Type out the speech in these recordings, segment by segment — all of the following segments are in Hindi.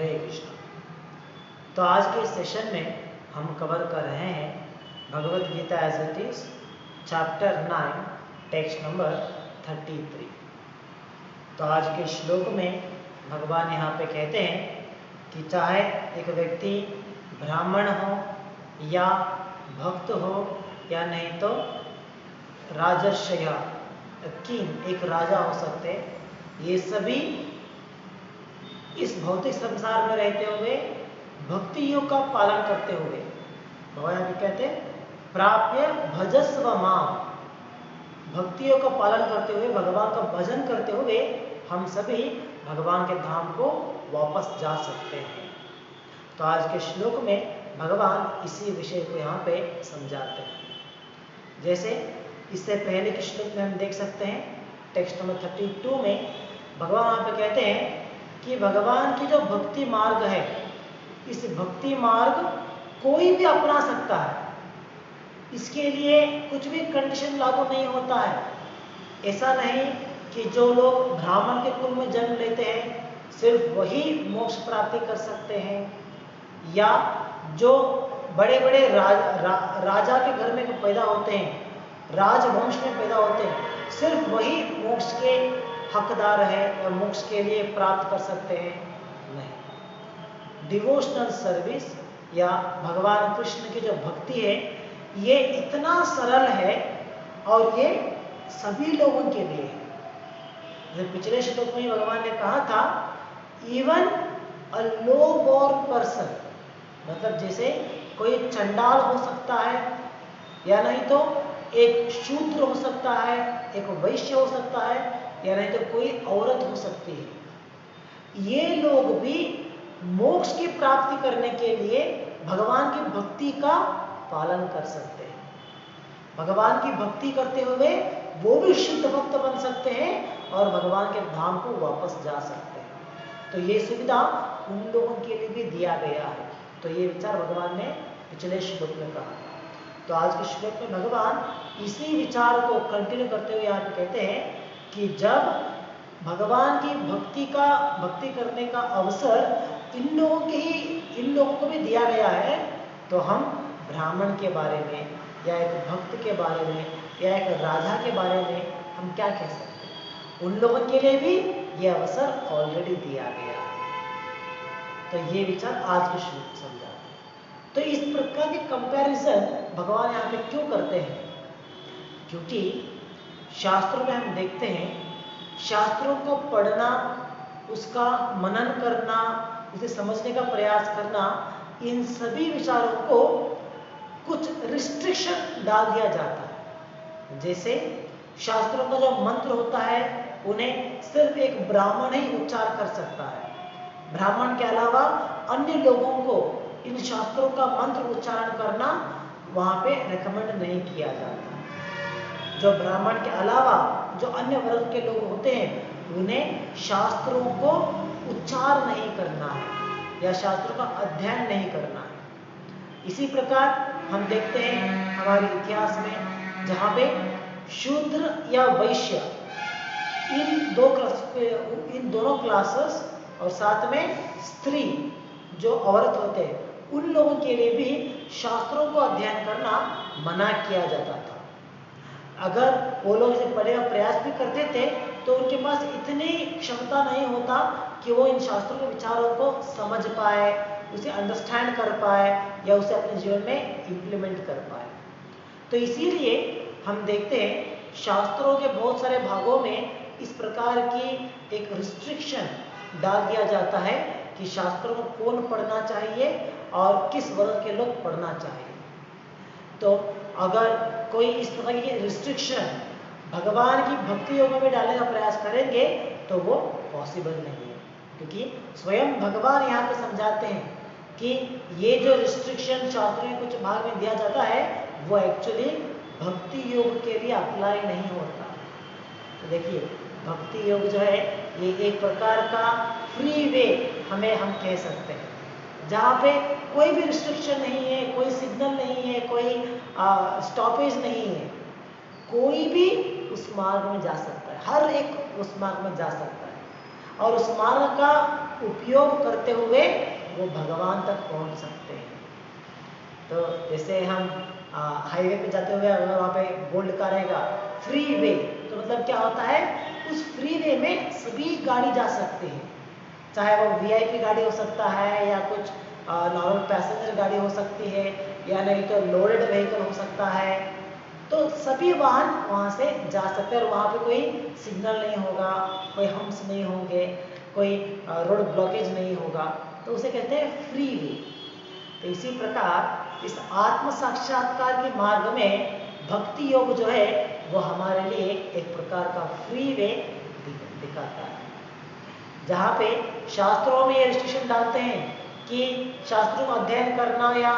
हरे कृष्ण। तो आज के इस सेशन में हम कवर कर रहे हैं Bhagavad Gita as it is chapter 9 text number 33। तो आज के श्लोक में भगवान यहाँ पे कहते हैं कि चाहे एक व्यक्ति ब्राह्मण हो या भक्त हो या नहीं तो राजर्षय किंग एक राजा हो सकते, ये सभी इस भौतिक संसार में रहते हुए भक्ति योग का पालन करते हुए भगवान भी कहते हैं प्राप्य भजस्व माम, भक्ति योग का पालन करते हुए भगवान का भजन करते हुए हम सभी भगवान के धाम को वापस जा सकते हैं। तो आज के श्लोक में भगवान इसी विषय को यहाँ पे समझाते हैं। जैसे इससे पहले के श्लोक में हम देख सकते हैं टेक्स्ट नंबर 32 में भगवान यहाँ पे कहते हैं कि भगवान की जो भक्ति मार्ग है, इस भक्ति मार्ग कोई भी अपना सकता है, इसके लिए कुछ भी कंडीशन लागू नहीं होता है। ऐसा नहीं कि जो लोग ब्राह्मण के कुल में जन्म लेते हैं सिर्फ वही मोक्ष प्राप्ति कर सकते हैं, या जो बड़े बड़े राजा के घर में पैदा होते हैं, राजवंश में पैदा होते हैं, सिर्फ वही मोक्ष के हकदार है और मोक्ष के लिए प्राप्त कर सकते हैं, नहीं। डिवोशनल सर्विस या भगवान कृष्ण की जो भक्ति है ये इतना सरल है और ये सभी लोगों के लिए है। जैसे पिछले श्लोक में भगवान ने कहा था इवन अ लो बॉर्न पर्सन, मतलब जैसे कोई चंडाल हो सकता है, या नहीं तो एक शूद्र हो सकता है, एक वैश्य हो सकता है, या नहीं तो कोई औरत हो सकती है। ये लोग भी मोक्ष की प्राप्ति करने के लिए भगवान की भक्ति का पालन कर सकते हैं। भगवान की भक्ति करते हुए वो भी शुद्ध भक्त बन सकते हैं और भगवान के धाम को वापस जा सकते हैं। तो ये सुविधा उन लोगों के लिए भी दिया गया है। तो ये विचार भगवान ने पिछले श्लोक में कहा। तो आज के श्लोक में भगवान इसी विचार को कंटिन्यू करते हुए यहाँ पे कहते हैं कि जब भगवान की भक्ति करने का अवसर इन लोगों को भी दिया गया है, तो हम ब्राह्मण के बारे में या एक भक्त के बारे में या एक राजा के बारे में हम क्या कह सकते हैं? उन लोगों के लिए भी ये अवसर ऑलरेडी दिया गया है। तो ये विचार आज के श्लोक समझाते हैं। तो इस प्रकार के कंपैरिजन भगवान यहाँ पे क्यों करते हैं? क्योंकि शास्त्रों में हम देखते हैं शास्त्रों को पढ़ना, उसका मनन करना, उसे समझने का प्रयास करना, इन सभी विचारों को कुछ रिस्ट्रिक्शन डाल दिया जाता है। जैसे शास्त्रों का जो मंत्र होता है उन्हें सिर्फ एक ब्राह्मण ही उच्चार कर सकता है, ब्राह्मण के अलावा अन्य लोगों को इन शास्त्रों का मंत्र उच्चारण करना वहाँ पे रेकमेंड नहीं किया जाता। जो ब्राह्मण के अलावा जो अन्य वर्ग के लोग होते हैं उन्हें शास्त्रों को उच्चार नहीं करना है या शास्त्रों का अध्ययन नहीं करना है। इसी प्रकार हम देखते हैं हमारे इतिहास में जहाँ पे शूद्र या वैश्य इन दोनों क्लासेस और साथ में स्त्री जो औरत होते हैं उन लोगों के लिए भी शास्त्रों को अध्ययन करना मना किया जाता था। अगर वो लोग इसे पढ़ने का प्रयास भी करते थे तो उनके पास इतनी क्षमता नहीं होता कि वो इन शास्त्रों के विचारों को समझ पाए, उसे अंडरस्टैंड कर पाए या उसे अपने जीवन में इम्प्लीमेंट कर पाए। तो इसीलिए हम देखते हैं शास्त्रों के बहुत सारे भागों में इस प्रकार की एक रिस्ट्रिक्शन डाल दिया जाता है कि शास्त्रों को कौन पढ़ना चाहिए और किस वर्ग के लोग पढ़ना चाहिए। तो अगर कोई इस प्रकार की रिस्ट्रिक्शन भगवान की भक्ति योग में डालने का प्रयास करेंगे तो वो पॉसिबल नहीं है, क्योंकि स्वयं भगवान यहाँ पे समझाते हैं कि ये जो रिस्ट्रिक्शन शास्त्रों के कुछ भाग में दिया जाता है वो एक्चुअली भक्ति योग के लिए अप्लाई नहीं होता। तो देखिए भक्ति योग जो है ये एक प्रकार का फ्री वे हम कह सकते हैं, जहाँ पे कोई भी रिस्ट्रिक्शन नहीं है, कोई सिग्नल नहीं है, कोई स्टॉपेज नहीं है, कोई भी उस मार्ग में जा सकता है, हर एक उस मार्ग में जा सकता है। और उस मार्ग का उपयोग करते हुए वो भगवान तक पहुंच सकते हैं। तो जैसे हम हाईवे पे जाते हुए अगर वहाँ पे बोर्ड का रहेगा फ्री वे, तो मतलब क्या होता है, उस फ्री वे में सभी गाड़ी जा सकते हैं, चाहे वो वीआईपी गाड़ी हो सकता है या कुछ नॉर्मल पैसेंजर गाड़ी हो सकती है या नहीं तो लोडेड व्हीकल हो सकता है। तो सभी वाहन वहाँ से जा सकते हैं और वहाँ पे कोई सिग्नल नहीं होगा, कोई हम्प्स नहीं होंगे, कोई रोड ब्लॉकेज नहीं होगा, तो उसे कहते हैं फ्री वे। तो इसी प्रकार इस आत्म साक्षात्कार के मार्ग में भक्ति योग जो है वो हमारे लिए एक प्रकार का फ्री वे दिखाता है, जहाँ पे शास्त्रों में ये रिस्ट्रिक्शन डालते हैं कि शास्त्रों का अध्ययन करना या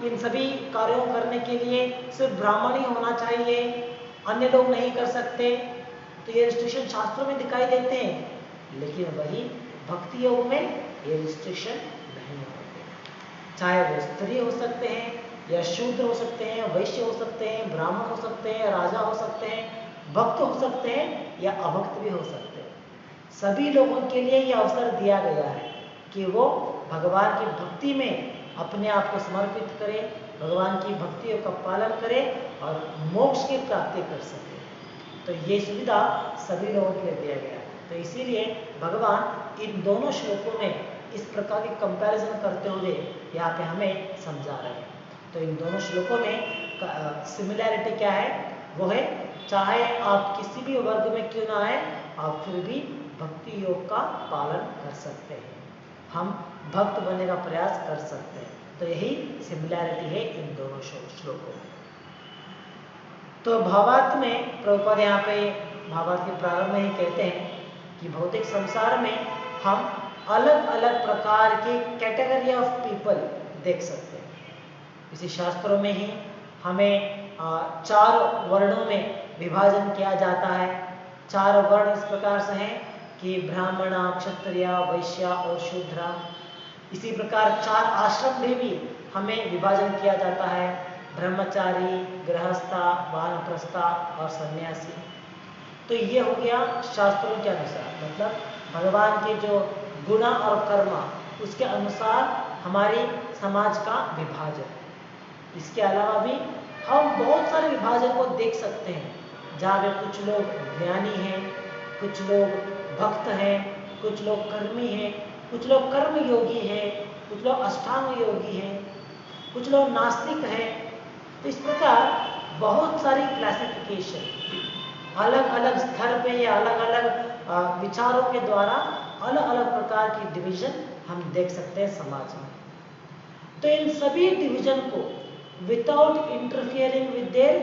इन सभी कार्यों करने के लिए सिर्फ ब्राह्मण ही होना चाहिए, अन्य लोग नहीं कर सकते। तो ये रिस्ट्रिक्शन शास्त्रों में दिखाई देते हैं, लेकिन वही भक्ति योग में ये रिस्ट्रिक्शन नहीं होते। चाहे वो स्त्री हो सकते हैं या शूद्र हो सकते हैं, वैश्य हो सकते हैं, ब्राह्मण हो सकते हैं, राजा हो सकते हैं, भक्त हो सकते हैं या अभक्त भी हो सकते हैं। सभी लोगों के लिए यह अवसर दिया गया है कि वो भगवान की भक्ति में अपने आप को समर्पित करें, भगवान की भक्तियों का पालन करें और मोक्ष की प्राप्ति कर सके। तो ये सुविधा सभी लोगों के लिए दिया गया है। तो इसीलिए भगवान इन दोनों श्लोकों में इस प्रकार की कंपैरिजन करते हुए यहाँ पे हमें समझा रहे हैं। तो इन दोनों श्लोकों में सिमिलैरिटी क्या है, वो है चाहे आप किसी भी वर्ग में क्यों ना आए, आप फिर भी भक्ति योग का पालन कर सकते हैं, हम भक्त बनने का प्रयास कर सकते हैं। तो यही सिमिलैरिटी है इन दोनों श्लोकों में। तो भावार्थ में प्रभुपाद यहाँ पे भावार्थ के प्रारंभ में ही कहते हैं कि भौतिक संसार में हम अलग अलग प्रकार के कैटेगरी ऑफ पीपल देख सकते हैं। इसी शास्त्रों में ही हमें 4 वर्णों में विभाजन किया जाता है। 4 वर्ण इस प्रकार से हैं कि ब्राह्मण, क्षत्रिय, वैश्य और शूद्र। इसी प्रकार 4 आश्रम में भी हमें विभाजन किया जाता है, ब्रह्मचारी, गृहस्था, वानप्रस्था और सन्यासी। तो ये हो गया शास्त्रों के अनुसार, मतलब भगवान के जो गुण और कर्म उसके अनुसार हमारी समाज का विभाजन। इसके अलावा भी हम बहुत सारे विभाजन को देख सकते हैं, जहाँ पे कुछ लोग ज्ञानी हैं, कुछ लोग भक्त हैं, कुछ लोग कर्मी हैं, कुछ लोग कर्म योगी हैं, कुछ लोग अष्टांग योगी हैं, कुछ लोग नास्तिक हैं। तो इस प्रकार बहुत सारी क्लासिफिकेशन अलग अलग स्तर पे या अलग अलग विचारों के द्वारा अलग अलग प्रकार की डिवीजन हम देख सकते हैं समाज में। तो इन सभी डिवीजन को without interfering with their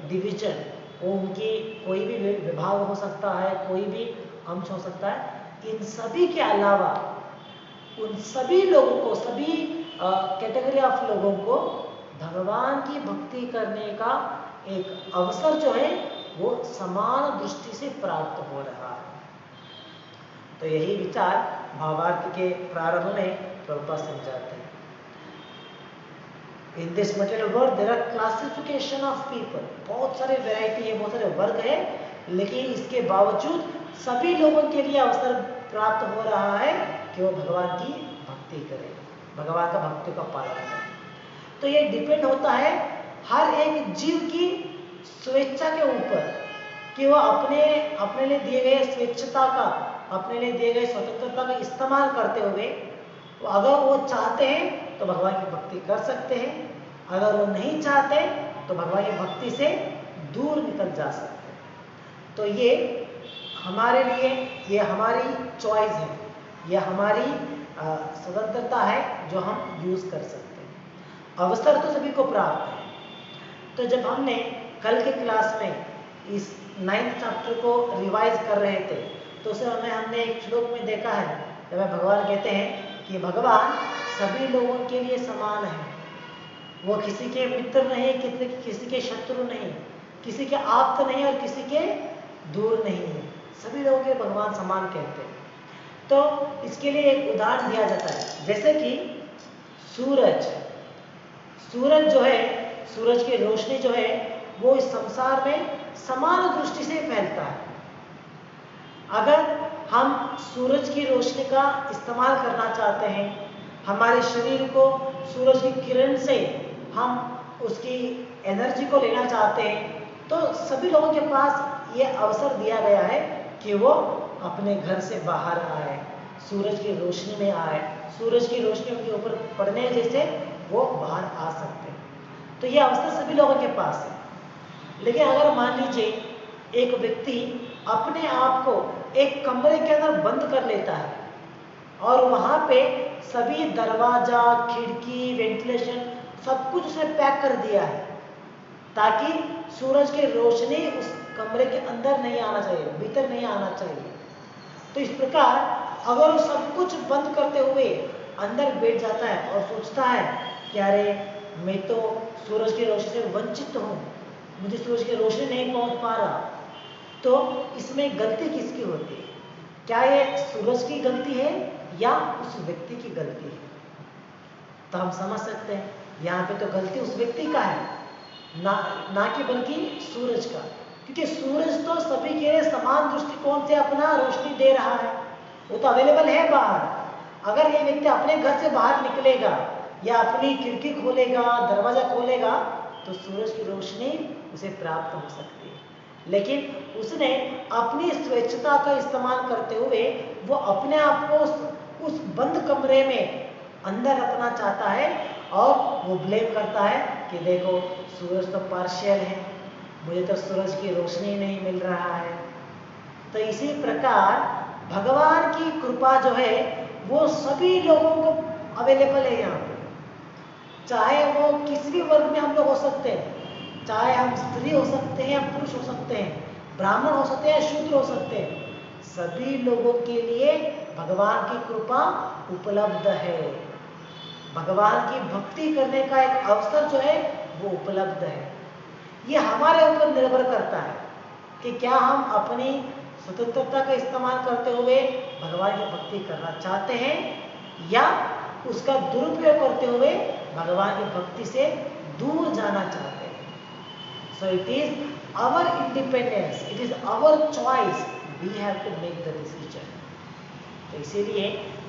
division, उनकी कोई भी विभाग हो सकता है, कोई भी अंश हो सकता है, इन सभी के अलावा उन सभी लोगों को, सभी कैटेगरी ऑफ लोगों को भगवान की भक्ति करने का एक अवसर जो है वो समान दृष्टि से प्राप्त हो रहा है। तो यही विचार भावार्थ के प्रारंभ में प्रभुपाद समझाते हैं। In this material world there are classification of people, बहुत सारे वैरायटी है, बहुत सारे वर्ग है, लेकिन इसके बावजूद सभी लोगों के लिए अवसर प्राप्त हो रहा है कि वो भगवान की भक्ति करें, भगवान का भक्ति का पालन करें। तो ये डिपेंड होता है हर एक जीव की स्वेच्छा के ऊपर कि वो अपने लिए दिए गए स्वेच्छता का, अपने लिए दिए गए स्वतंत्रता का इस्तेमाल करते हुए अगर वो चाहते हैं तो भगवान की भक्ति कर सकते हैं, अगर वो नहीं चाहते तो भगवान की भक्ति से दूर निकल जा सकते हैं। तो ये हमारे लिए, ये हमारी चॉइस है, ये हमारी स्वतंत्रता है जो हम यूज कर सकते हैं। अवसर तो सभी को प्राप्त है। तो जब हमने कल के क्लास में इस 9th चैप्टर को रिवाइज कर रहे थे तो उसे हमने एक श्लोक में देखा है, जब भगवान कहते हैं कि भगवान सभी लोगों के लिए समान है, वो किसी के मित्र नहीं, किसी के शत्रु नहीं, किसी के आप्त नहीं और किसी के दूर नहीं है, सभी लोगों के भगवान समान कहते हैं। तो इसके लिए एक उदाहरण दिया जाता है, जैसे कि सूरज जो है, सूरज की रोशनी जो है वो इस संसार में समान दृष्टि से फैलता है। अगर हम सूरज की रोशनी का इस्तेमाल करना चाहते हैं, हमारे शरीर को सूरज की किरण से हम उसकी एनर्जी को लेना चाहते हैं, तो सभी लोगों के पास ये अवसर दिया गया है कि वो अपने घर से बाहर आए, सूरज की रोशनी में आए, सूरज की रोशनी उनके ऊपर पड़ने जैसे वो बाहर आ सकते हैं। तो ये अवसर सभी लोगों के पास है। लेकिन अगर मान लीजिए एक व्यक्ति अपने आप को एक कमरे के अंदर बंद कर लेता है और वहाँ पे सभी दरवाजा, खिड़की, वेंटिलेशन सब कुछ उसने पैक कर दिया है ताकि सूरज की रोशनी उस कमरे के अंदर नहीं आना चाहिए, भीतर नहीं आना चाहिए। तो इस प्रकार अगर वो सब कुछ बंद करते हुए अंदर बैठ जाता है और सोचता है कि अरे मैं तो सूरज की रोशनी से वंचित हूँ, मुझे सूरज की रोशनी नहीं पहुँच पा रहा, तो इसमें गलती किसकी होती है? क्या ये सूरज की गलती है या उस व्यक्ति की गलती है? तो हम समझ सकते हैं यहाँ पे तो गलती उस व्यक्ति का है, ना कि बल्कि सूरज का, क्योंकि सूरज तो सभी के लिए समान दृष्टिकोण से अपना रोशनी दे रहा है, वो तो अवेलेबल है बाहर। अगर ये व्यक्ति अपने घर से बाहर निकलेगा या अपनी खिड़की खोलेगा, दरवाजा खोलेगा, तो सूरज की रोशनी उसे प्राप्त हो सकती है। लेकिन उसने अपनी स्वेच्छता का इस्तेमाल करते हुए वो अपने आप को उस बंद कमरे में अंदर रखना चाहता है और वो ब्लेम करता है कि देखो सूरज तो पार्शियल है, मुझे तो सूरज की रोशनी नहीं मिल रहा है। तो इसी प्रकार भगवान की कृपा जो है वो सभी लोगों को अवेलेबल है यहाँ पे, चाहे वो किसी भी वर्ग में हम लोग हो सकते हैं, चाहे हम स्त्री हो सकते हैं या पुरुष हो सकते हैं, ब्राह्मण हो सकते हैं, शूद्र हो सकते हैं, सभी लोगों के लिए भगवान की कृपा उपलब्ध है। भगवान की भक्ति करने का एक अवसर जो है वो उपलब्ध है। ये हमारे ऊपर निर्भर करता है कि क्या हम अपनी स्वतंत्रता का इस्तेमाल करते हुए भगवान की भक्ति करना चाहते हैं या उसका दुरुपयोग करते हुए भगवान की भक्ति से दूर जाना चाहते हैं। So it is our independence, it is our choice, we have to make the decision. तो इसीलिए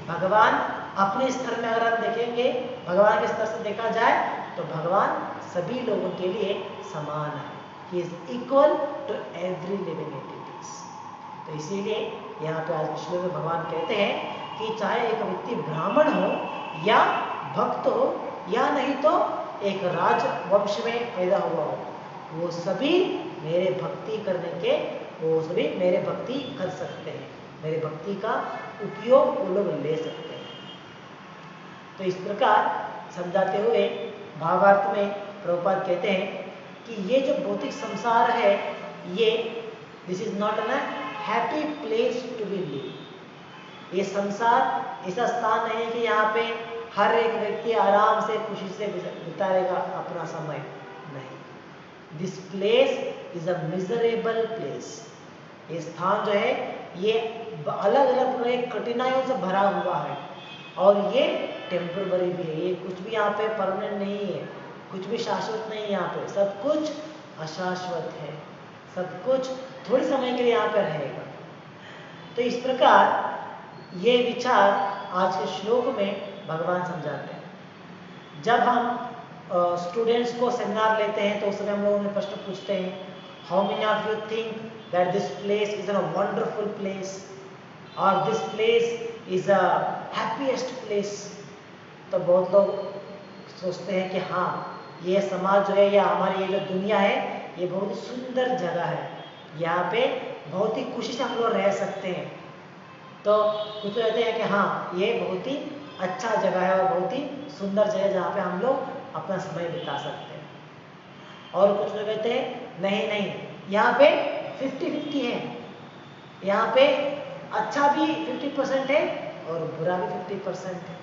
भगवान अपने स्तर में अगर हम देखेंगे, भगवान के स्तर से देखा जाए तो भगवान सभी लोगों के लिए समान है, he is equal to every living entities. तो इसीलिए यहाँ पे आज के श्लोक में भगवान कहते हैं कि चाहे एक व्यक्ति ब्राह्मण हो या भक्त हो या नहीं तो एक राजवंश में पैदा हुआ हो, वो सभी मेरे भक्ति करने के, वो सभी मेरे भक्ति कर सकते हैं, मेरे भक्ति का उपयोग वो लोग ले सकते हैं। तो इस प्रकार समझाते हुए भावार्थ में प्रभुपाद कहते हैं कि ये जो भौतिक संसार है, ये this is not an happy place to be live. ये संसार ऐसा स्थान नहीं है कि यहाँ पे हर एक व्यक्ति आराम से खुशी से बिताएगा अपना समय, नहीं। This place is a miserable place. ये स्थान जो है ये अलग अलग कठिनाइयों से भरा हुआ है और ये टेम्पररी भी है, ये कुछ भी यहाँ पे परमानेंट नहीं है, कुछ भी शाश्वत नहीं है। यहाँ पे सब कुछ अशाश्वत है, सब कुछ थोड़े समय के लिए यहाँ पे रहेगा। तो इस प्रकार ये विचार आज के श्लोक में भगवान समझाते हैं। जब हम स्टूडेंट्स को सेमिनार लेते हैं तो उस समय हम लोग उन्हें प्रश्न पूछते हैं, how many of you think that this place is a wonderful place और this place is a happiest place. तो बहुत लोग सोचते हैं कि हाँ ये समाज जो है या हमारी ये जो दुनिया है ये बहुत ही सुंदर जगह है, यहाँ पे बहुत ही खुशी से हम लोग रह सकते हैं। तो कुछ कहते हैं कि हाँ ये बहुत ही अच्छा जगह है और बहुत ही सुंदर जगह है जहाँ पे हम लोग अपना समय बिता सकते हैं। और कुछ लोग कहते हैं नहीं नहीं, यहाँ पे 50-50 है, यहाँ पे अच्छा भी 50% है और बुरा भी 50% है,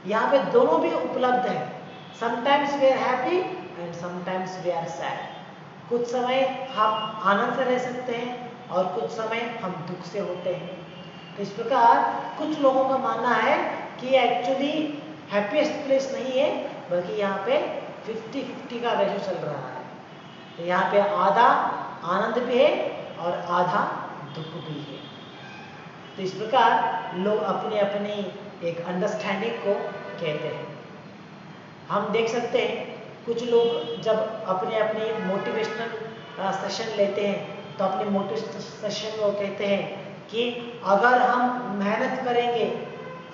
यहाँ पे दोनों भी उपलब्ध है। Sometimes we are happy and sometimes we are sad. कुछ समय हम आनंद से रह सकते हैं और कुछ समय हम दुख से होते हैं। तो इस प्रकार कुछ लोगों का मानना है कि एक्चुअली हैप्पीएस्ट प्लेस नहीं है, बल्कि यहाँ पे 50-50 का रेशो चल रहा है। तो यहाँ पे आधा आनंद भी है और आधा दुख भी है। तो इस प्रकार लोग अपने अपने एक अंडरस्टैंडिंग को कहते हैं। हम देख सकते हैं कुछ लोग जब अपने अपने मोटिवेशनल सेशन लेते हैं तो अपने मोटिवेशनल सेशन में वो कहते हैं कि अगर हम मेहनत करेंगे,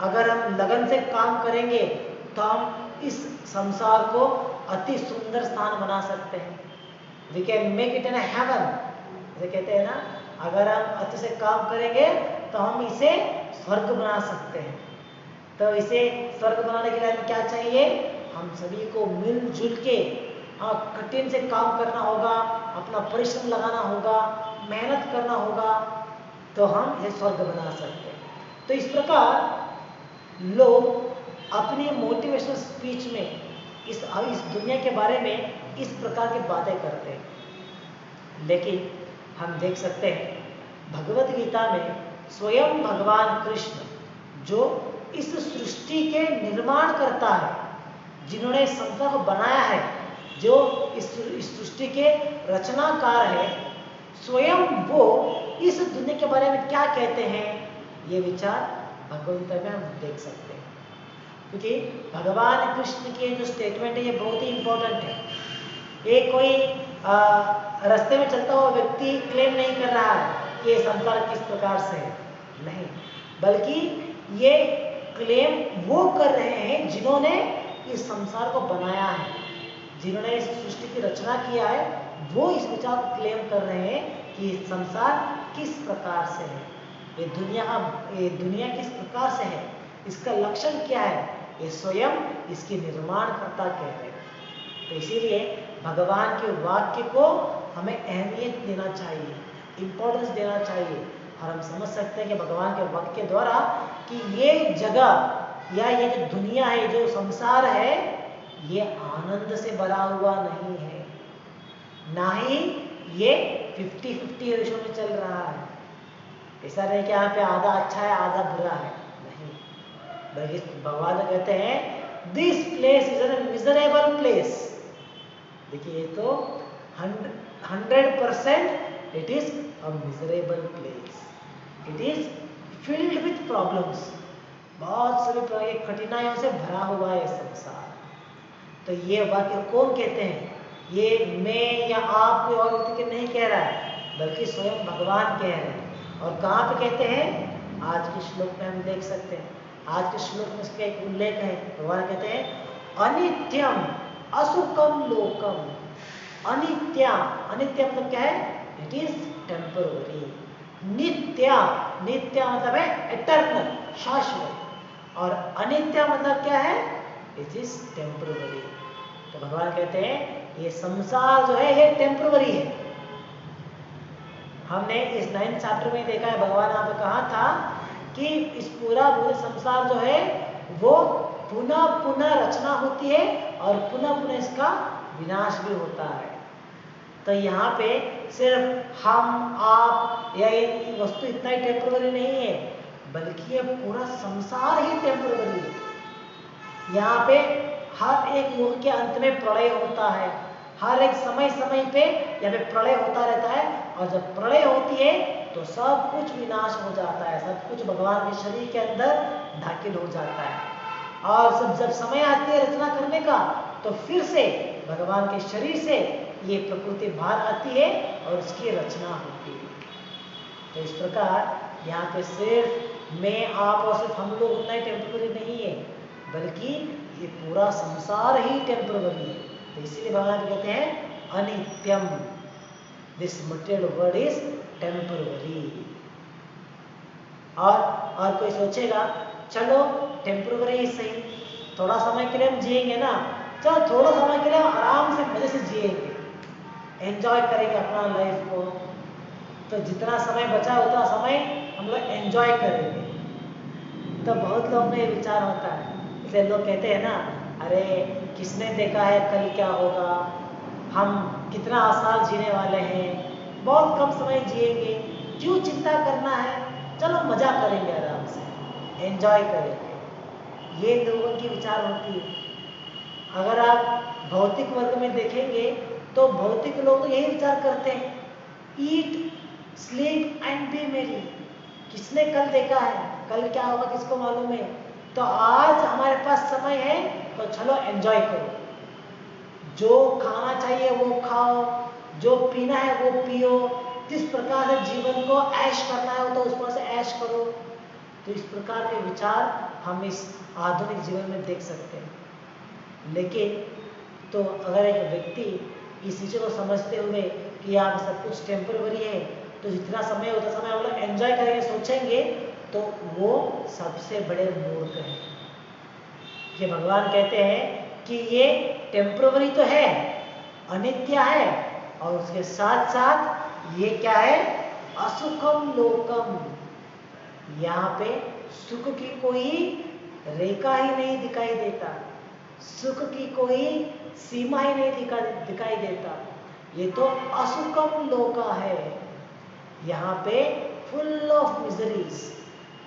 अगर हम लगन से काम करेंगे तो हम इस संसार को अति सुंदर स्थान बना सकते हैं। We can make it in a heaven। जैसे कहते हैं ना, अगर हम अच्छे से काम करेंगे तो हम इसे स्वर्ग बना सकते हैं। तो इसे स्वर्ग बनाने के लिए हमें क्या चाहिए? हम सभी को मिलजुल के कठिन से काम करना होगा, अपना परिश्रम लगाना होगा, मेहनत करना होगा, तो हम ये स्वर्ग बना सकते हैं। तो इस प्रकार लोग अपनी मोटिवेशनल स्पीच में इस दुनिया के बारे में इस प्रकार की बातें करते हैं। लेकिन हम देख सकते हैं भगवत गीता में स्वयं भगवान कृष्ण जो इस सृष्टि के निर्माण करता है, जिन्होंने इस संसार को बनाया है, जो इस सृष्टि के रचनाकार है, स्वयं वो इस दुनिया के बारे में क्या कहते हैं, ये विचार भगवत गीता में हम देख सकते हैं। क्योंकि भगवान कृष्ण के जो स्टेटमेंट है ये बहुत ही इंपॉर्टेंट है। ये कोई रास्ते में चलता हुआ व्यक्ति क्लेम नहीं कर रहा है कि ये संसार किस प्रकार से है, नहीं, बल्कि ये क्लेम वो कर रहे हैं जिन्होंने इस संसार को बनाया है, जिन्होंने इस सृष्टि की रचना किया है, वो इस विचार को क्लेम कर रहे हैं कि संसार किस प्रकार से है, ये दुनिया किस प्रकार से है, इसका लक्षण क्या है, ये स्वयं इसके निर्माणकर्ता कहते हैं। तो इसीलिए भगवान के वाक्य को हमें अहमियत देना चाहिए, इम्पोर्टेंस देना चाहिए, और हम समझ सकते हैं कि भगवान के वाक्य के द्वारा कि ये जगह या ये जो दुनिया है, जो संसार है, ये आनंद से भरा हुआ नहीं है, ना ही ये 50-50 रेशो में चल रहा है। ऐसा नहीं कि यहाँ पे आधा अच्छा है आधा बुरा है, नहीं, बल्कि भगवान कहते हैं this place is a miserable place. देखिए ये तो 100% it is a miserable place, it is filled with problems, बहुत सारी कठिनाइयों से भरा हुआ है संसार। तो ये वाक्य कौन कहते हैं? ये मैं या आप कोई और व्यक्ति के नहीं कह रहा है, बल्कि स्वयं भगवान कह रहे हैं। और कहाँ पे कहते हैं? आज के श्लोक में हम देख सकते हैं, आज के श्लोक में इसका एक उल्लेख है। भगवान कहते हैं अनित्यम असुखम लोकम। अनित्य, अनित्य मतलब क्या है? It is temporary. नित्य, नित्य मतलब है एटर्नल, शाश्वत, और अनित्य मतलब क्या है? It is temporary. तो भगवान कहते हैं ये संसार जो है ये टेम्पररी है। हमने इस 9th चैप्टर में देखा है, भगवान यहाँ पे कहा था कि इस पूरे संसार जो है वो पुनः पुनः रचना होती है और पुनः पुनः इसका विनाश भी होता है। तो यहाँ पे सिर्फ हम आप या ये वस्तु इतना ही टेम्पररी नहीं है, बल्कि ये पूरा संसार ही टेम्पररी है। यहाँ पे हर एक युग के अंत में प्रलय होता है, हर एक समय समय पे यहाँ पे प्रलय होता रहता है, और जब प्रलय होती है तो सब कुछ विनाश हो जाता है, सब कुछ भगवान के शरीर के अंदर दाखिल हो जाता है। और जब समय आती है रचना करने का, तो फिर से भगवान के शरीर से ये प्रकृति बाहर आती है और उसकी रचना होती है। तो इस प्रकार यहाँ पे सिर्फ मैं आप और सिर्फ हम लोग उतना ही टेम्पररी नहीं है, बल्कि ये पूरा संसार ही टेम्पररी है। तो इसीलिए भगवान कहते हैं अनित्यम, this material world is temporary. और कोई सोचेगा चलो टेम्पररी ही सही, थोड़ा समय के लिए हम जिएंगे ना, चलो थोड़ा समय के लिए आराम से मजे से जिएंगे, एंजॉय करेंगे अपना लाइफ को, तो जितना समय बचा उतना समय हम लोग एंजॉय करेंगे। तो बहुत लोग में विचार होता है, इसलिए लोग कहते हैं ना, अरे किसने देखा है कल क्या होगा, हम कितना साल जीने वाले हैं, बहुत कम समय जिएंगे, क्यों चिंता करना है, चलो मजा करेंगे, आराम से एंजॉय करेंगे। ये लोगों की विचार होती है। अगर आप भौतिक वर्ग में देखेंगे तो भौतिक लोग यही विचार करते हैं, ईट स्लीप एंड बी मेरी, किसने कल देखा है? कल क्या होगा किसको मालूम है? तो आज हमारे पास समय है तो चलो एंजॉय करो, जो खाना चाहिए वो खाओ, जो पीना है वो पियो, जिस प्रकार से जीवन को ऐश करना है तो उस पर से ऐश करो। तो इस प्रकार के विचार हम इस आधुनिक जीवन में देख सकते हैं। लेकिन तो अगर एक व्यक्ति इस चीज़ को समझते हुए कि आप सब कुछ टेम्पररी है, तो जितना समय उतना समय हम लोग एंजॉय करेंगे सोचेंगे, तो वो सबसे बड़े मूर्ख हैं। ये भगवान कहते हैं कि ये टेम्पररी तो है, अनित्य है, और उसके साथ साथ ये क्या है? असुखम लोकम। यहाँ पे सुख की कोई रेखा ही नहीं दिखाई देता, सुख की कोई सीमा ही नहीं दिखाई देता। ये तो असुखम लोका है। यहाँ पे फुल ऑफ मिजरीज,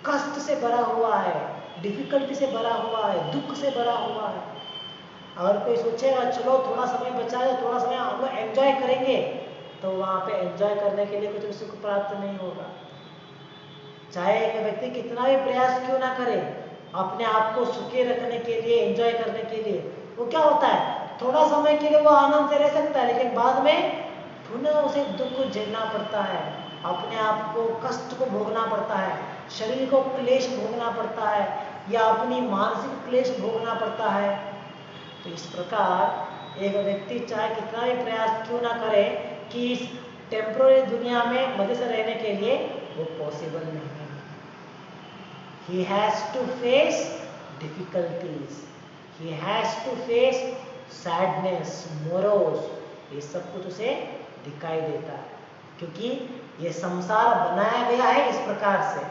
कष्ट से भरा हुआ है, डिफिकल्टी से भरा हुआ है, दुख से भरा हुआ है। अगर कोई सोचेगा चलो थोड़ा समय बचा है, थोड़ा समय हम लोग एंजॉय करेंगे, तो वहाँ पे एंजॉय करने के लिए कुछ सुख प्राप्त नहीं होगा। चाहे एक व्यक्ति कितना भी प्रयास क्यों ना करे अपने आप को सुखी रखने के लिए, एंजॉय करने के लिए, वो क्या होता है? थोड़ा समय के लिए वो आनंद से रह सकता है, लेकिन बाद में पुनः उसे दुख झेलना पड़ता है, अपने आप को कष्ट को भोगना पड़ता है, शरीर को क्लेश भोगना पड़ता है, या अपनी मानसिक क्लेश भोगना पड़ता है। तो इस प्रकार एक व्यक्ति चाहे कितना भी प्रयास क्यों ना करे कि इस टेम्पोररी दुनिया में मजे से रहने के लिए, वो पॉसिबल नहीं है। He has to face difficulties, he has to face sadness, morose, ये सब कुछ उसे दिखाई देता है, क्योंकि ये संसार बनाया गया है इस प्रकार से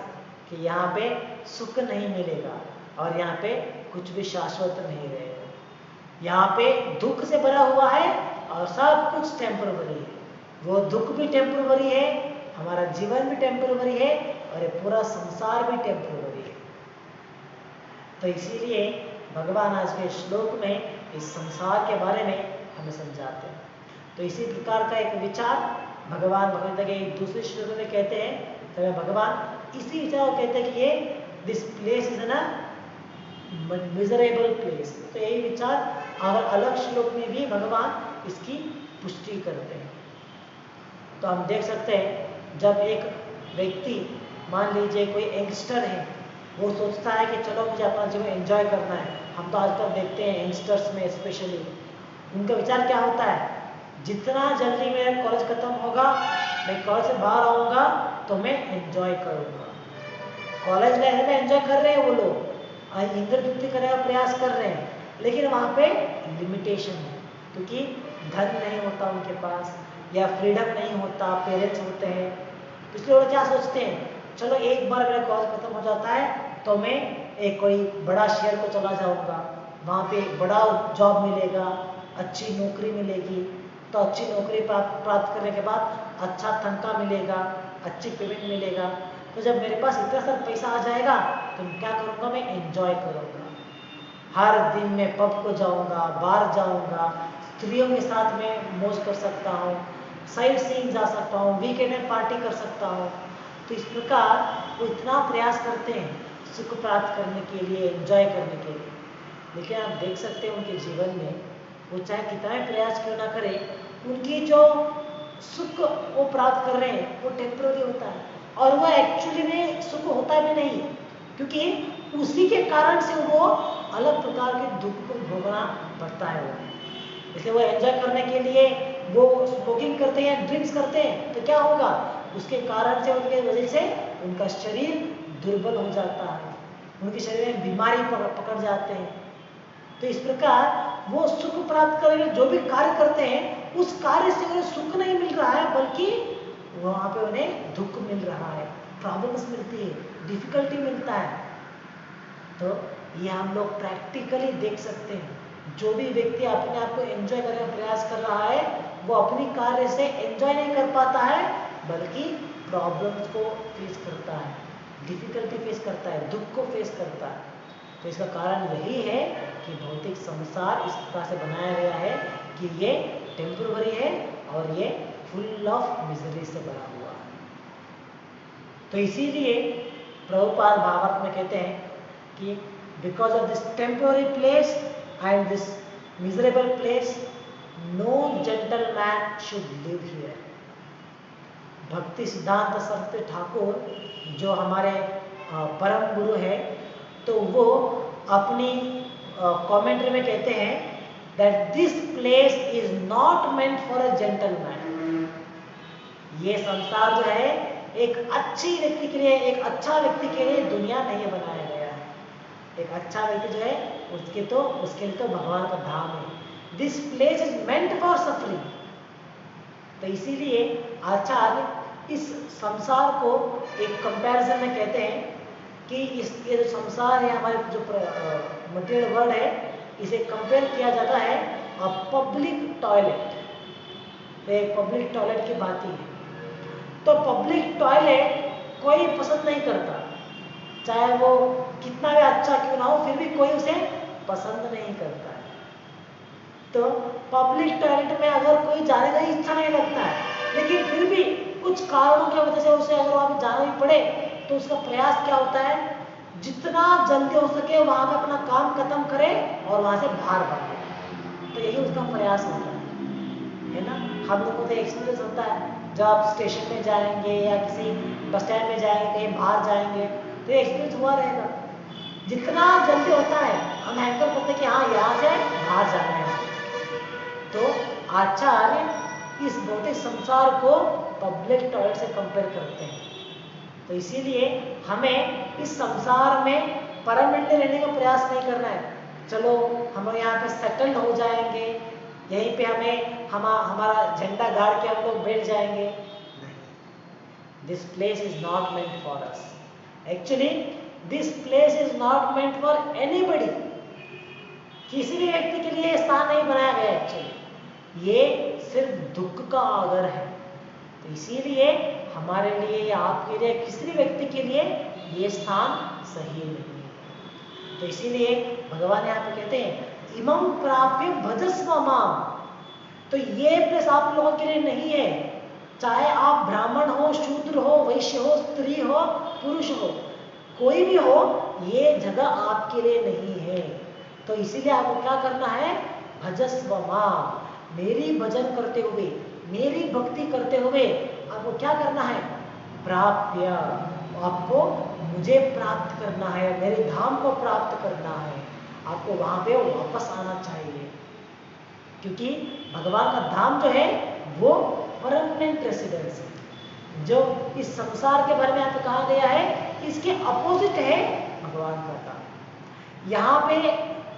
कि यहाँ पे सुख नहीं मिलेगा और यहाँ पे कुछ भी शाश्वत नहीं रहेगा। यहाँ पे दुख से भरा हुआ है और सब कुछ टेम्पररी है। वो दुख भी टेम्पररी है, हमारा जीवन भी टेम्पररी है, और ये पूरा संसार भी टेम्पररी है। तो इसीलिए भगवान आज के श्लोक में इस संसार के बारे में हमें समझाते हैं। तो इसी प्रकार का एक विचार भगवान भगवद गीता के दूसरे श्लोक में कहते हैं। तो भगवान इसी विचार को कहते हैं कि ये दिस प्लेस इज ना मिजरेबल प्लेस। तो यही विचार अगर अलग श्लोक में भी भगवान इसकी पुष्टि करते हैं। तो हम देख सकते हैं जब एक व्यक्ति, मान लीजिए कोई यंगस्टर है, वो सोचता है कि चलो मुझे अपना जीवन एंजॉय करना है। हम तो आजकल देखते हैं यंगस्टर्स में स्पेशली, उनका विचार क्या होता है? जितना जल्दी मेरा कॉलेज खत्म होगा, मैं कॉलेज से बाहर आऊँगा तो मैं एंजॉय करूँगा। कॉलेज लाइफ में एंजॉय कर रहे हैं वो लोग, इंद्र तृप्ति करने का प्रयास कर रहे हैं, लेकिन वहाँ पे लिमिटेशन है, क्योंकि धन नहीं होता उनके पास, या फ्रीडम नहीं होता, पेरेंट्स होते हैं। इसलिए वो क्या सोचते हैं, चलो एक बार मेरा कॉलेज खत्म हो जाता है तो मैं एक कोई बड़ा शहर को चला जाऊंगा, वहाँ पे बड़ा जॉब मिलेगा, अच्छी नौकरी मिलेगी। तो अच्छी नौकरी प्राप्त करने के बाद अच्छा तनख्वाह मिलेगा, अच्छी पेमेंट मिलेगा। तो जब मेरे पास इतना सारा पैसा आ जाएगा तो क्या करूँगा? मैं एंजॉय करूँगा। हर दिन मैं पब को जाऊँगा, बाहर जाऊँगा, स्त्रियों के साथ में मौज कर सकता हूँ, साइट सीइंग जा सकता हूँ, वीकेंड में पार्टी कर सकता हूँ। तो इस प्रकार वो इतना प्रयास करते हैं सुख प्राप्त करने के लिए, एंजॉय करने के लिए, लेकिन आप देख सकते हैं उनके जीवन में वो चाहे कितना भी प्रयास क्यों ना करें, उनकी जो सुख वो प्राप्त कर रहे हैं वो टेम्पररी होता है, और वो एक्चुअली में सुख होता भी नहीं, क्योंकि उसी के कारण से वो अलग प्रकार के दुख को भोगना पड़ता है उन्हें। इसलिए वो एंजॉय करने के लिए वो स्मोकिंग करते हैं, ड्रिंक्स करते हैं, तो क्या होगा? उसके कारण से, उनके वजह से उनका शरीर दुर्बल हो जाता है, उनके शरीर में बीमारी पकड़ जाते हैं। तो इस प्रकार वो सुख प्राप्त करने जो भी कार्य करते हैं, उस कार्य से उन्हें सुख नहीं मिल रहा है, बल्कि वहाँ पे उन्हें दुख मिल रहा है, प्रॉब्लम्स मिलती है, डिफिकल्टी मिलता है। तो ये हम लोग प्रैक्टिकली देख सकते हैं। जो भी व्यक्ति अपने आप को एंजॉय करने का प्रयास कर रहा है, वो अपनी कार्य से एंजॉय नहीं कर पाता है, बल्कि प्रॉब्लम्स को फेस करता है, डिफिकल्टी फेस करता है, दुख को फेस करता है। तो इसका कारण यही है कि भौतिक संसार इस प्रकार से बनाया गया है कि ये टेम्पररी है और ये फुल ऑफ मिजरी से भरा हुआ है। तो इसीलिए प्रभुपाद भावार्थ में कहते हैं कि because of this temporary place and this miserable place no gentleman should live here. Bhakti Siddhanta Saraswati Thakur जो हमारे परम गुरु है, तो वो अपनी कमेंट्री में कहते हैं that this place is not meant for a gentleman. ये संसार जो है एक अच्छी व्यक्ति के लिए, एक अच्छा व्यक्ति के लिए दुनिया नहीं बनाया गया है। एक अच्छा व्यक्ति जो है उसके लिए तो भगवान का धाम है। This place is meant for suffering. तो इसीलिए आचार्य इस संसार को एक कंपैरिजन में कहते हैं कि ये जो संसार है, हमारे जो मटेरियल वर्ल्ड है, इसे कंपेयर किया जाता है अ पब्लिक टॉयलेट। एक पब्लिक टॉयलेट की बात ही है। तो पब्लिक टॉयलेट कोई पसंद नहीं करता, चाहे वो कितना भी अच्छा क्यों ना हो, फिर भी कोई उसे पसंद नहीं करता है। तो पब्लिक टॉयलेट में अगर कोई जाने का इच्छा नहीं लगता है, लेकिन फिर भी कुछ कारणों की वजह से उसे अगर वहां पे जाना भी पड़े, तो उसका प्रयास क्या होता है, जितना जल्दी हो सके वहां पे अपना काम खत्म करे और वहां से बाहर भागे। तो यही उसका प्रयास होता है ना। हम लोगों को तो एक्सपीरियंस होता है, जब आप स्टेशन में जाएंगे या किसी बस स्टैंड में जाएंगे, कहीं बाहर जाएंगे, तो एक्सपीरियंस हुआ रहेगा। जितना जल्दी होता है हम हैंकर करते कि हाँ यहाँ से बाहर जाना है। तो आचार्य इस भौतिक संसार को पब्लिक टॉयलेट से कंपेयर करते हैं। तो इसीलिए हमें इस संसार में परमानेंटली रहने का प्रयास नहीं करना है। चलो हम यहाँ पे सेटल्ड हो जाएंगे, यहीं पे हमें हमारा झंडा गाड़ के हम लोग बैठ जाएंगे, नहीं। This place is not meant for us. Actually this place is not meant for anybody. किसी भी व्यक्ति के लिए स्थान नहीं बनाया गया। एक्चुअली ये सिर्फ दुख का आगर है। तो इसीलिए हमारे लिए या आपके लिए, किसी भी व्यक्ति के लिए ये स्थान सही नहीं है। तो इसीलिए भगवान यहाँ पे कहते हैं इमं प्राप्य भजस्व माम। तो ये प्लेस आप लोगों के लिए नहीं है, चाहे आप ब्राह्मण हो, शूद्र हो, वैश्य हो, स्त्री हो, पुरुष हो, कोई भी हो, ये जगह आपके लिए नहीं है। तो इसीलिए आपको क्या करना है, भजस्व माम, मेरी भजन करते हुए, मेरी भक्ति करते हुए आपको क्या करना है, प्राप्य, आपको मुझे प्राप्त करना है, मेरे धाम को प्राप्त करना है। आपको वहां पे वापस आना चाहिए, क्योंकि भगवान का धाम जो है वो परमानेंट रेसिडेंस है। जो इस संसार के बारे में आपको कहा गया है, इसके अपोजिट है भगवान का धाम। यहाँ पे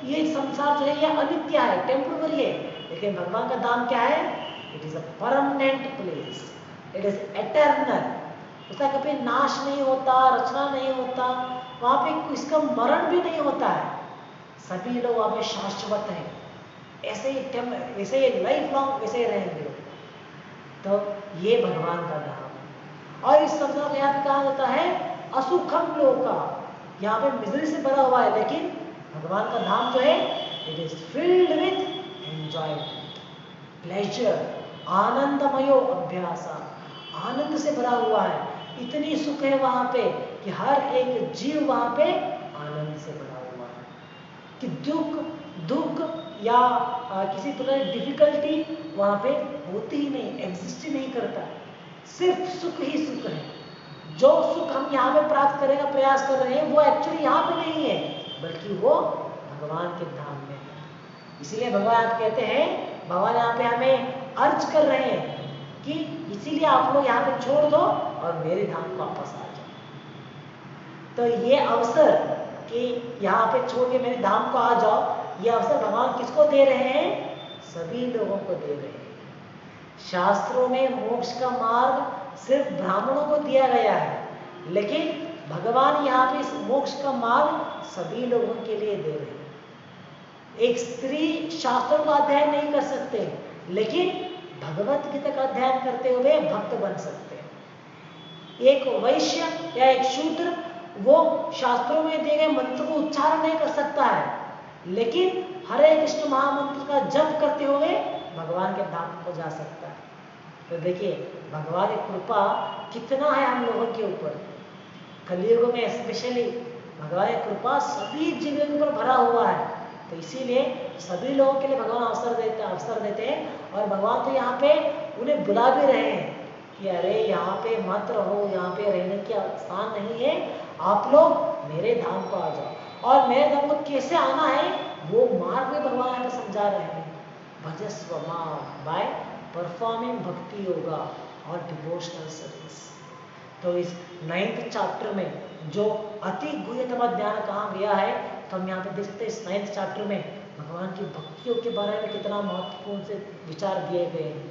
ये संसार जो है ये अनित्य है, टेम्पररी है, लेकिन भगवान का धाम क्या है, it is a permanent place, it is eternal. उसका कभी नाश नहीं होता, रचना नहीं होता, वहां पे इसका मरण भी नहीं होता है। सभी लोग वहां पे शाश्वत हैं, ऐसे ही लाइफ लॉन्ग वैसे ही रहेंगे। तो ये भगवान का धाम है। और इस संसार को यहाँ पे कहा जाता है असुखम लोका, यहाँ पे मिजरी से भरा हुआ है, लेकिन भगवान का धाम जो है it is filled with enjoyment, pleasure, आनंदमयो अभ्यास, आनंद से भरा हुआ है। इतनी सुख है वहां पे कि हर एक जीव वहां पे आनंद से भरा हुआ है, कि दुख या किसी तरह की डिफिकल्टी वहां पे होती ही नहीं, एग्जिस्ट ही नहीं करता। सिर्फ सुख ही सुख है। जो सुख हम यहाँ पे प्राप्त करने का प्रयास कर रहे हैं वो एक्चुअली यहाँ पे नहीं है, बल्कि वो भगवान के धाम में है। इसीलिए भगवान आप कहते हैं, भगवान यहाँ पे हमें अर्ज कर रहे हैं कि इसीलिए आप लोग यहाँ पे छोड़ दो और मेरे धाम को वापस आ जाओ। तो ये अवसर कि यहाँ पे छोड़ के मेरे धाम को आ जाओ, ये अवसर भगवान किसको दे रहे हैं, सभी लोगों को दे रहे हैं। शास्त्रों में मोक्ष का मार्ग सिर्फ ब्राह्मणों को दिया गया है, लेकिन भगवान यहाँ पे इस मोक्ष का मार्ग सभी लोगों के लिए दे रहे हैं। एक स्त्री शास्त्रों का अध्ययन नहीं कर सकते, लेकिन भगवत गीता का अध्ययन करते हुए भक्त बन सकते हैं। एक वैश्य या एक शूद्र वो शास्त्रों में दिए गए मंत्र को उच्चारण नहीं कर सकता है, लेकिन हरे कृष्ण महामंत्र का जप करते हुए भगवान के धाम को जा सकता है। तो देखिए भगवान की कृपा कितना है हम लोगों के ऊपर कलयुग में स्पेशली भगवान की कृपा सभी जीवों के ऊपर भरा हुआ है, तो इसीलिए सभी लोगों के लिए भगवान अवसर देते हैं। और भगवान तो यहाँ पे उन्हें बुला भी रहे हैं कि अरे यहाँ पे मत रहो, यहाँ पे रहने की स्थान नहीं है, आप लोग मेरे धाम को आ जाओ। और मेरे धाम को कैसे आना है वो मार्ग में भगवान यहाँ पे समझा रहे हैं। भजस्व मां बाय परफॉर्मिंग भक्ति योगा और डिवोशनल सर्विस। तो इस 9th चैप्टर में जो अति गुह्यतम ज्ञान कहा गया है, तो हम यहाँ पे देख सकते हैं इस 9th चैप्टर में भगवान की भक्तियों के बारे में कितना महत्वपूर्ण से विचार दिए गए हैं।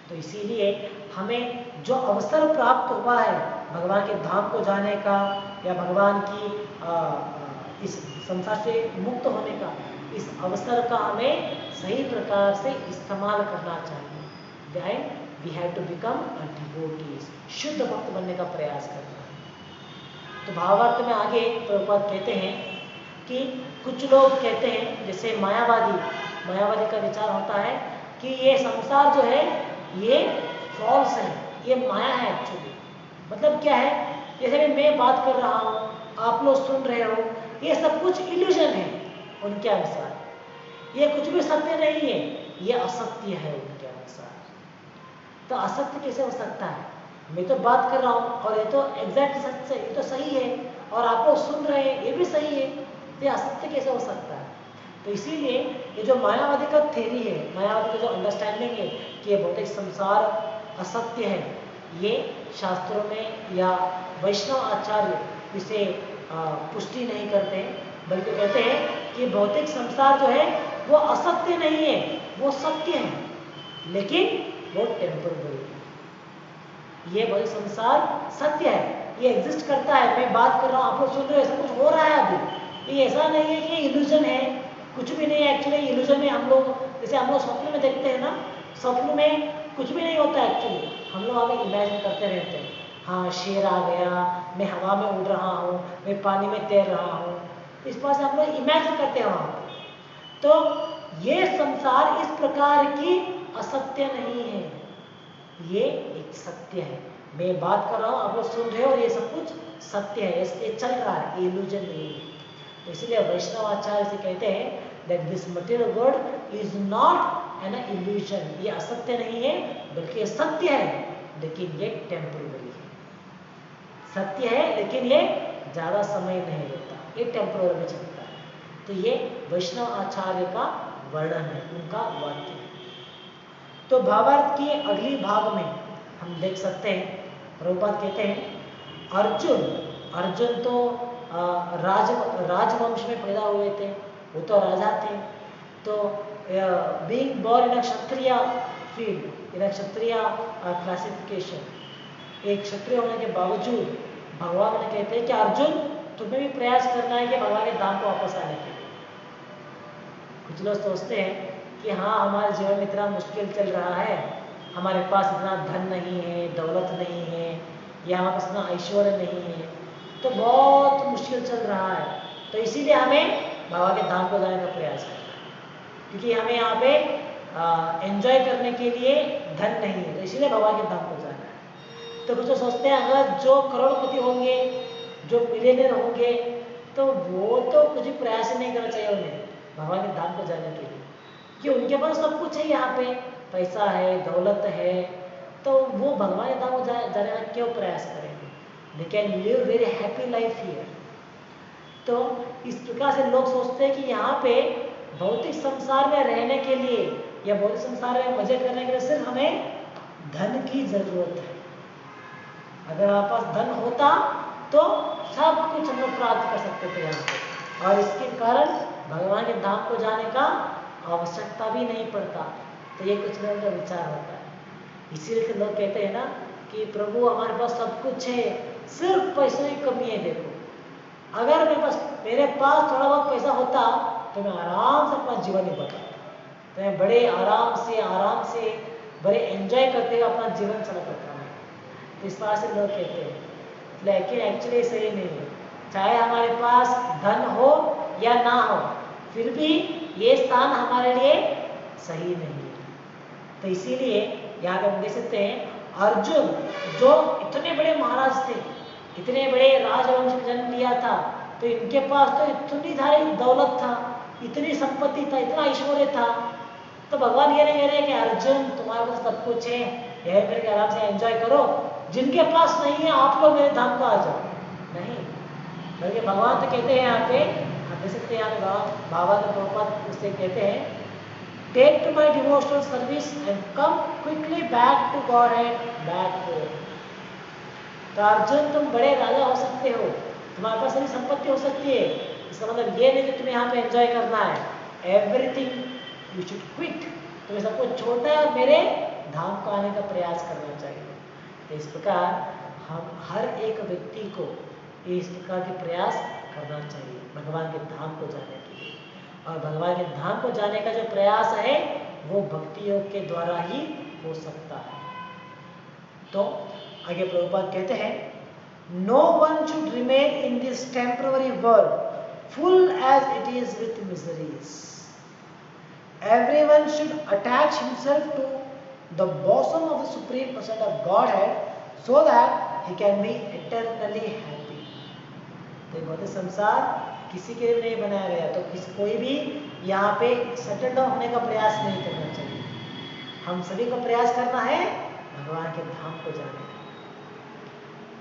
तो इसीलिए हमें जो अवसर प्राप्त हुआ है भगवान के धाम को जाने का या भगवान की इस संसार से मुक्त होने का, इस अवसर का हमें सही प्रकार से इस्तेमाल करना चाहिए। Then we have to become a devotees, शुद्ध भक्त बनने का प्रयास करना है। तो भावार्थ में आगे प्रभुपाद कहते हैं कि कुछ लोग कहते हैं, जैसे मायावादी का विचार होता है कि ये संसार जो है ये फॉल्स है, ये माया है एक्चुअली। मतलब क्या है, जैसे मैं बात कर रहा हूँ, आप लोग सुन रहे हो, ये सब कुछ इल्यूजन है उनके अनुसार, ये कुछ भी सत्य नहीं है, ये असत्य है उनके अनुसार। तो असत्य कैसे हो सकता है? मैं तो बात कर रहा हूँ और ये तो एग्जैक्ट सत्य है, ये तो सही है, और आप लोग सुन रहे हैं, ये भी सही है, ये असत्य कैसे हो सकता है? तो इसीलिए ये जो मायावादी का थ्योरी है, मायावादी का जो अंडरस्टैंडिंग है कि ये भौतिक संसार असत्य है, ये शास्त्रों में या वैष्णव आचार्य इसे पुष्टि नहीं करते हैं, बल्कि कहते हैं कि भौतिक संसार जो है वो असत्य नहीं है, वो सत्य है, लेकिन वो टेम्पररी है। ये भौतिक संसार सत्य है, ये एग्जिस्ट करता है, मैं बात कर रहा हूँ, आप लोग सुन रहे हो, ऐसा कुछ हो रहा है अभी। ये ऐसा नहीं है कि इल्यूजन है, कुछ भी नहीं है एक्चुअली। इल्यूजन में हम लोग, जैसे हम लोग स्वप्न में देखते हैं ना, स्वप्न में कुछ भी नहीं होता एक्चुअली, हम लोग हमें इमेजिन करते रहते हैं, हाँ शेर आ गया, मैं हवा में उड़ रहा हूँ, मैं पानी में तैर रहा हूँ, इस बात से हम लोग इमेजिन करते हैं वहाँ पर। तो ये संसार इस प्रकार की असत्य नहीं है, ये एक सत्य है। मैं बात कर रहा हूँ, आप लोग सुन रहे हो, और ये सब कुछ सत्य है, ये चल रहा है, इल्यूजन नहीं है। तो इसलिए वैष्णव आचार्य से कहते हैं that this material world is not an illusion, ये असत्य नहीं है बल्कि सत्य है, लेकिन ये टेम्पररी है। सत्य है लेकिन ये ज़्यादा समय नहीं लेता, ये टेम्पररी में चलता है। तो ये वैष्णव आचार्य का वर्णन है, उनका वाक्य। तो भावार्थ की अगली भाग में हम देख सकते हैं, प्रभुपाद कहते हैं अर्जुन तो राजवंश में पैदा हुए थे, वो तो राजा थे। तो being born in a kshatriya field, in a kshatriya classification, एक क्षत्रिय होने के बावजूद भगवान ने कहते हैं कि अर्जुन तुम्हें भी प्रयास करना है कि भगवान के धाम को वापस आने के लिए। कुछ लोग सोचते हैं कि हाँ हमारे जीवन में इतना मुश्किल चल रहा है, हमारे पास इतना धन नहीं है, दौलत नहीं है, या हमारे पास इतना ऐश्वर्य नहीं है, तो बहुत मुश्किल चल रहा है, तो इसीलिए हमें बाबा के धाम को जाने का प्रयास करना है, क्योंकि हमें यहाँ पे एंजॉय करने के लिए धन नहीं है, तो इसीलिए बाबा के धाम को जाना है। तो कुछ लोग सोचते हैं अगर जो करोड़पति होंगे, जो मिलियनर होंगे, तो वो तो कुछ भी प्रयास नहीं करना चाहिए उन्हें बाबा के धाम को जाने के लिए, कि उनके पास सब कुछ है, यहाँ पे पैसा है, दौलत है, तो वो भगवान के धाम को जाने का क्यों प्रयास करेंगे? They can live very happy life here. तो इस प्रकार से लोग सोचते हैं कि यहाँ पे भौतिक संसार में रहने के लिए या भौतिक संसार में मजे करने के लिए सिर्फ हमें धन की जरूरत है। अगर हमारे पास धन होता तो सब कुछ हम लोग प्राप्त कर सकते थे यहाँ पे, और इसके कारण भगवान के धाम को जाने का आवश्यकता भी नहीं पड़ता। तो ये कुछ लोगों का विचार होता है। इसीलिए तो लोग कहते हैं ना कि प्रभु हमारे पास सब कुछ है, सिर्फ पैसों की कमी है। देखो अगर मेरे पास थोड़ा बहुत पैसा होता तो मैं आराम से अपना जीवन निभाता, तो मैं बड़े आराम से बड़े एंजॉय करते हुए अपना जीवन चला करता मैं। तो इस तरह से लोग कहते हैं, लेकिन एक्चुअली सही नहीं है। चाहे हमारे पास धन हो या ना हो, फिर भी ये स्थान हमारे लिए सही नहीं है। तो इसीलिए यहाँ पे हम देख सकते हैं अर्जुन जो इतने बड़े महाराज थे, इतने बड़े राजवंश में जन्म लिया था, तो इनके पास तो इतनी सारी दौलत था, इतनी संपत्ति था, इतना ऐश्वर्य था। तो भगवान ये नहीं कह रहे कि अर्जुन तुम्हारे पास सब कुछ है, यह करके आराम से एंजॉय करो, जिनके पास नहीं है आप लोग मेरे धाम को आ जाओ। नहीं, बल्कि भगवान तो कहते हैं यहाँ पे, आप देख सकते हैं यहाँ पे बाबा के प्रभुपाद उससे कहते हैं, take to my devotional service and come quickly back to God and back home. तो अर्जुन तुम बड़े राजा हो सकते हो, तुम्हारे पास सारी संपत्ति हो सकती है, इसका मतलब ये नहीं कि तुम्हें यहाँ पे एंजॉय करना है। एवरीथिंग यू शुड क्विट, तुम्हें सब कुछ छोड़ना है और मेरे धाम को आने का प्रयास करना चाहिए। तो इस प्रकार हम हर एक व्यक्ति को इस प्रकार के प्रयास करना चाहिए भगवान के धाम को जाने के लिए। और भगवान के धाम को जाने का जो प्रयास है वो भक्ति योग के द्वारा ही हो सकता है। तो आगे प्रभुपाद कहते हैं, no one should remain in this temporary world full as it is with miseries. Everyone should attach himself to the bosom of the Supreme Person of Godhead so that he can be eternally happy. तो भौतिक संसार किसी के लिए नहीं बनाया गया, तो कोई भी यहाँ पे सेटल डाउन होने का प्रयास नहीं करना चाहिए। हम सभी को प्रयास करना है भगवान के धाम को जाने का।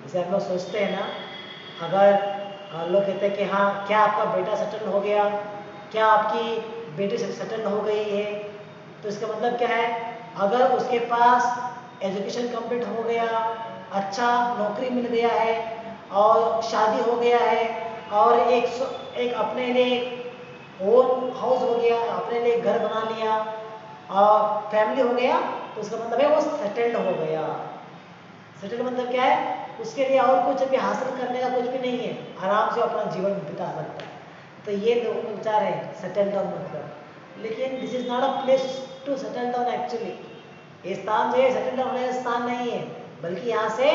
जैसे हम लोग सोचते हैं ना, अगर लोग कहते हैं कि हाँ क्या आपका बेटा सेटल हो गया, क्या आपकी बेटी सेटल हो गई है, तो इसका मतलब क्या है, अगर उसके पास एजुकेशन कंप्लीट हो गया, अच्छा नौकरी मिल गया है और शादी हो गया है और एक अपने लिए ओन हाउस हो गया, अपने लिए घर बना लिया और फैमिली हो गया, तो उसका मतलब है वो सेटल्ड हो गया। सेटल्ड मतलब क्या है, उसके लिए और कुछ अभी हासिल करने का कुछ भी नहीं है, आराम से अपना जीवन बिता सकता है। तो ये लोगों का विचार है सेटल डाउन मतलब, लेकिन this is not a place to settle down actually. ये स्थान जो है सेटल डाउन होने का स्थान नहीं है, बल्कि यहाँ से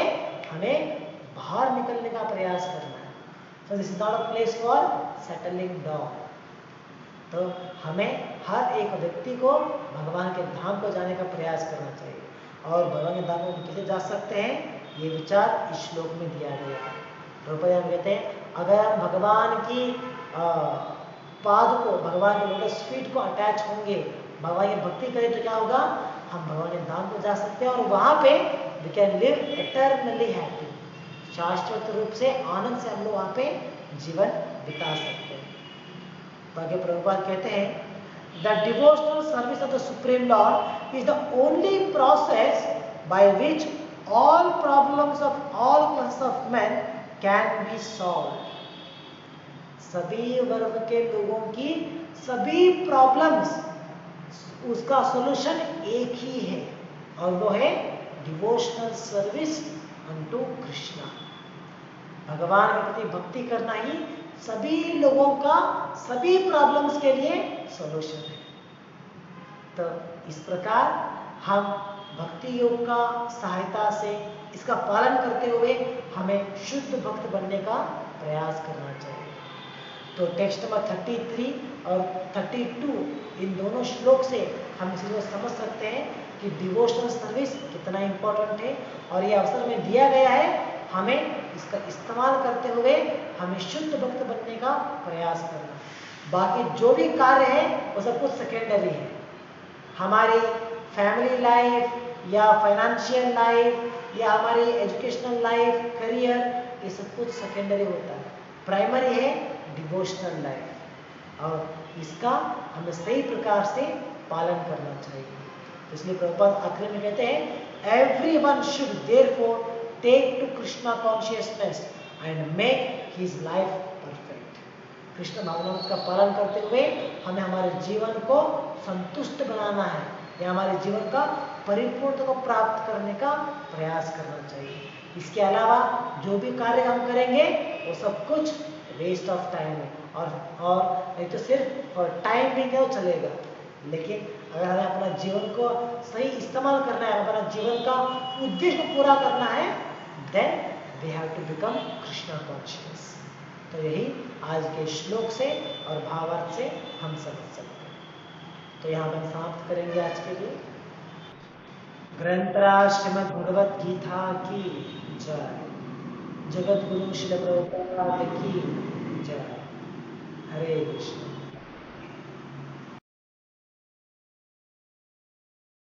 हमें बाहर निकलने का प्रयास करना है। So this is not a place for settling down. तो हमें हर एक व्यक्ति को भगवान के धाम को जाने का प्रयास करना चाहिए। और भगवान के धाम को कैसे जा सकते हैं, ये विचार इस श्लोक में दिया गया है। प्रभुपाद कहते हैं, अगर हम भगवान की पाद को, भगवान के लोटस फीट को अटैच होंगे, भगवान की भक्ति करें, तो क्या होगा, हम भगवान के धाम को जा सकते हैं और वहाँ पे we can live eternally happy. शाश्वत रूप से आनंद से हम लोग वहाँ पे जीवन बिता सकते हैं। तो आगे प्रभुपाद कहते हैं, the devotional service of the supreme Lord is the only process by which all problems of all classes of men can be solved. सभी वर्ग के लोगों की सभी प्रॉब्लम्स, उसका सॉल्यूशन एक ही है और वो है डिवोशनल सर्विस अनटू कृष्णा। भगवान के प्रति भक्ति करना ही सभी लोगों का सभी प्रॉब्लम्स के लिए सॉल्यूशन है। तो इस प्रकार हम भक्ति योग का सहायता से इसका पालन करते हुए हमें शुद्ध भक्त बनने का प्रयास करना चाहिए। तो टेक्स्ट नंबर 33 और 32 इन दोनों श्लोक से हम इस चीज़ को समझ सकते हैं कि डिवोशनल सर्विस कितना इम्पोर्टेंट है और ये अवसर में दिया गया है, हमें इसका इस्तेमाल करते हुए हमें शुद्ध भक्त बनने का प्रयास करना। बाकी जो भी कार्य है वो सब कुछ सेकेंडरी है। हमारी फैमिली लाइफ या फाइनेंशियल लाइफ या हमारी एजुकेशनल लाइफ, करियर, ये सब कुछ सेकेंडरी होता है। प्राइमरी है डिवोशनल लाइफ और इसका हमें सही प्रकार से पालन करना चाहिए। इसलिए प्रभुपाद आखिर में कहते हैं, everyone should therefore take to Krishna consciousness and make his life perfect. Krishna भावनामृत का पालन करते हुए हमें हमारे जीवन को संतुष्ट बनाना है या हमारे जीवन का परिपूर्णता को प्राप्त करने का प्रयास करना चाहिए। इसके अलावा जो भी कार्य हम करेंगे वो सब कुछ वेस्ट ऑफ टाइम है और नहीं तो सिर्फ टाइम भी क्या चलेगा, लेकिन अगर हमें अपना जीवन को सही इस्तेमाल करना है, अपना जीवन का उद्देश्य को पूरा करना है, then we have to become Krishna conscious. तो यही आज के श्लोक से और भावार्थ से हम समझ सकते हैं। तो यहाँ हम समाप्त करेंगे आज के लिए। ग्रंथराज श्रीमद् भगवत गीता की जय। जगत गुरु श्रील प्रभुपाद की जय। हरे कृष्ण।